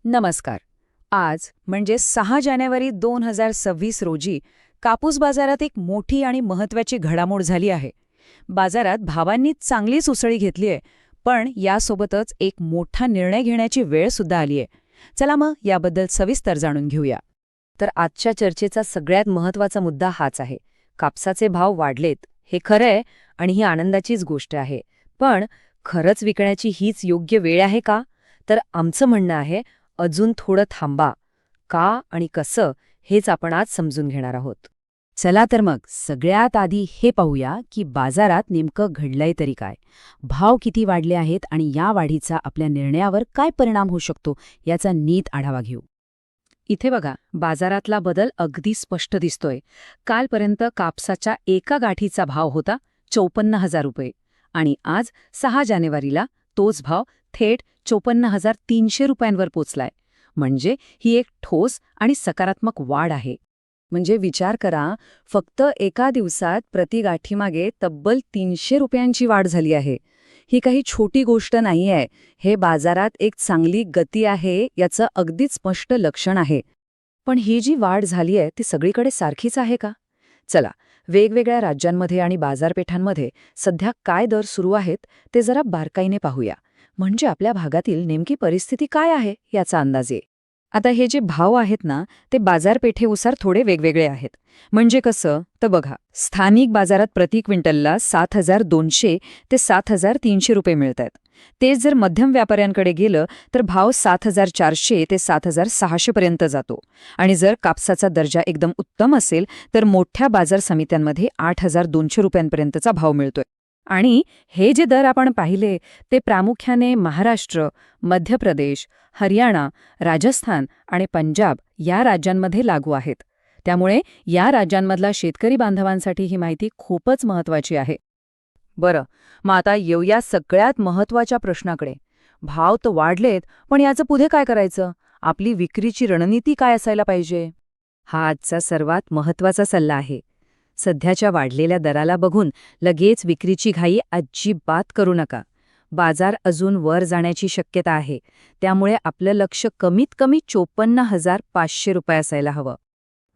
नमस्कार. आज म्हणजे 6 जानेवारी 2026 रोजी कापूस बाजारात एक मोठी आणि महत्त्वाची घडामोड झाली आहे. बाजारात भावांनी चांगलीच उसळी घेतली आहे, पण यासोबतच एक मोठा निर्णय घेण्याची वेळ सुद्धा आली आहे. चला मग याबद्दल सविस्तर जाणून घेऊया. तर आजच्या चर्चेचा सगळ्यात महत्त्वाचा मुद्दा हाच आहे. कापसाचे भाव वाढलेत, हे खरंय आणि ही आनंदाचीच गोष्ट आहे. पण खरंच विकण्याची हीच योग्य वेळ आहे का? तर आमचं म्हणणं आहे, अजून थोडं थांबा. का आणि कसं हेच आपण आज समजून घेणार आहोत. चला तर मग सगळ्यात आधी हे पाहूया की बाजारात नेमकं घडलंय तरी काय. भाव किती वाढले आहेत आणि या वाढीचा आपल्या निर्णयावर काय परिणाम होऊ शकतो याचा नीट आढावा घेऊ. इथे बघा, बाजारातला बदल अगदी स्पष्ट दिसतोय. कालपर्यंत कापसाच्या एका गाठीचा भाव होता 54,000 रुपये आणि आज 6 जानेवारीला तोच भाव थेट 54,300 रुपयांवर पोचलाय. म्हणजे ही एक ठोस आणि सकारात्मक वाढ आहे. म्हणजे विचार करा, फक्त एका दिवसात प्रति गाठीमागे तब्बल 300 रुपयांची वाढ झाली आहे. ही काही छोटी गोष्ट नाहीये. हे बाजारात एक चांगली गती आहे याचं अगदीच स्पष्ट लक्षण आहे. पण ही जी वाढ झालीय ती सगळीकडे सारखीच आहे का? चला, वेगवेगळ्या राज्यांमध्ये आणि बाजारपेठांमध्ये सध्या काय दर सुरू आहेत ते जरा बारकाईने पाहूया. म्हणजे आपल्या भागातील नेमकी परिस्थिती काय आहे याचा अंदाज येईल. आता हे जे भाव आहेत ना, ते बाजारपेठेनुसार थोडे वेगवेगळे आहेत. म्हणजे कसं तर बघा, स्थानिक बाजारात प्रति क्विंटलला 7,200 ते 7,300 रुपये मिळतात. तेच जर मध्यम व्यापाऱ्यांकडे गेलं तर भाव 7,400 ते 7,600 पर्यंत जातो. आणि जर कापसाचा दर्जा एकदम उत्तम असेल तर मोठ्या बाजार समित्यांमध्ये 8,200 रुपयांपर्यंतचा भाव मिळतोय. आणि हे जे दर आपण पाहिले ते प्रामुख्याने महाराष्ट्र, मध्य प्रदेश, हरियाणा, राजस्थान आणि पंजाब या राज्यांमध्ये लागू आहेत. त्यामुळे या राज्यांमधला शेतकरी बांधवांसाठी ही माहिती खूपच महत्त्वाची आहे. बरं, मग आता येऊया सगळ्यात महत्त्वाच्या प्रश्नाकडे. भाव तर वाढलेत, पण याचं पुढे काय करायचं? आपली विक्रीची रणनीती काय असायला पाहिजे? हा आजचा सर्वात महत्त्वाचा सल्ला आहे. सध्याच्या वाढलेल्या दराला बघून लगेच विक्रीची घाई अजिबात करू नका. बाजार अजून वर जाण्याची शक्यता आहे. त्यामुळे आपलं लक्ष कमीत कमी 54,500 रुपये असायला हवं.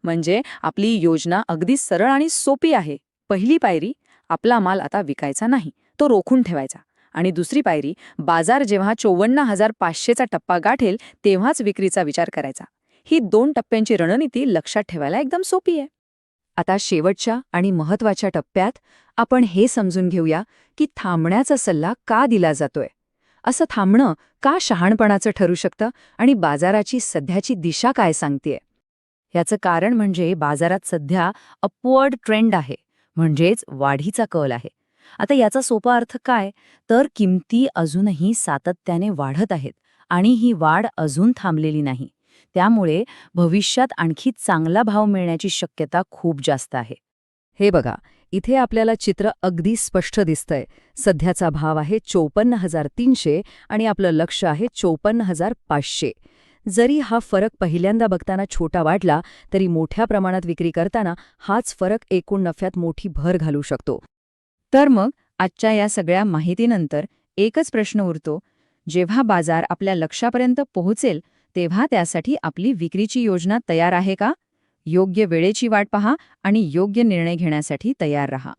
म्हणजे आपली योजना अगदी सरळ आणि सोपी आहे. पहिली पायरी, आपला माल आता विकायचा नाही, तो रोखून ठेवायचा. आणि दुसरी पायरी, बाजार जेव्हा 54,500चा टप्पा गाठेल तेव्हाच विक्रीचा विचार करायचा. ही 2 टप्प्यांची रणनीती लक्षात ठेवायला एकदम सोपी आहे. आता शेवटच्या आणि महत्त्वाच्या टप्प्यात आपण हे समजून घेऊया की थांबण्याचा सल्ला का दिला जातोय. असं थांबणं का शहाणपणाचं ठरू शकतं आणि बाजाराची सध्याची दिशा काय सांगतेय? याचं कारण म्हणजे बाजारात सध्या अपवर्ड ट्रेंड आहे, म्हणजेच वाढीचा कल आहे. आता याचा सोपा अर्थ काय? तर किमती अजूनही सातत्याने वाढत आहेत आणि ही वाढ अजून थांबलेली नाही. त्यामुळे भविष्यात आणखी चांगला भाव मिळण्याची शक्यता खूप जास्त आहे. हे बघा, इथे आपल्याला चित्र अगदी स्पष्ट दिसतंय. सध्याचा भाव आहे 54,300 आणि आपलं लक्ष आहे 54,500. जरी हा फरक पहिल्यांदा बघताना छोटा वाटला तरी मोठ्या प्रमाणात विक्री करताना हाच फरक एकूण नफ्यात मोठी भर घालू शकतो. तर मग आजच्या या सगळ्या माहितीनंतर एकच प्रश्न उरतो, जेव्हा बाजार आपल्या लक्ष्यापर्यंत पोहोचेल तेव्हा त्यासाठी आपली विक्रीची योजना तयार आहे का? योग्य वेळेची वाट पहा आणि योग्य निर्णय घेण्यासाठी तयार रहा.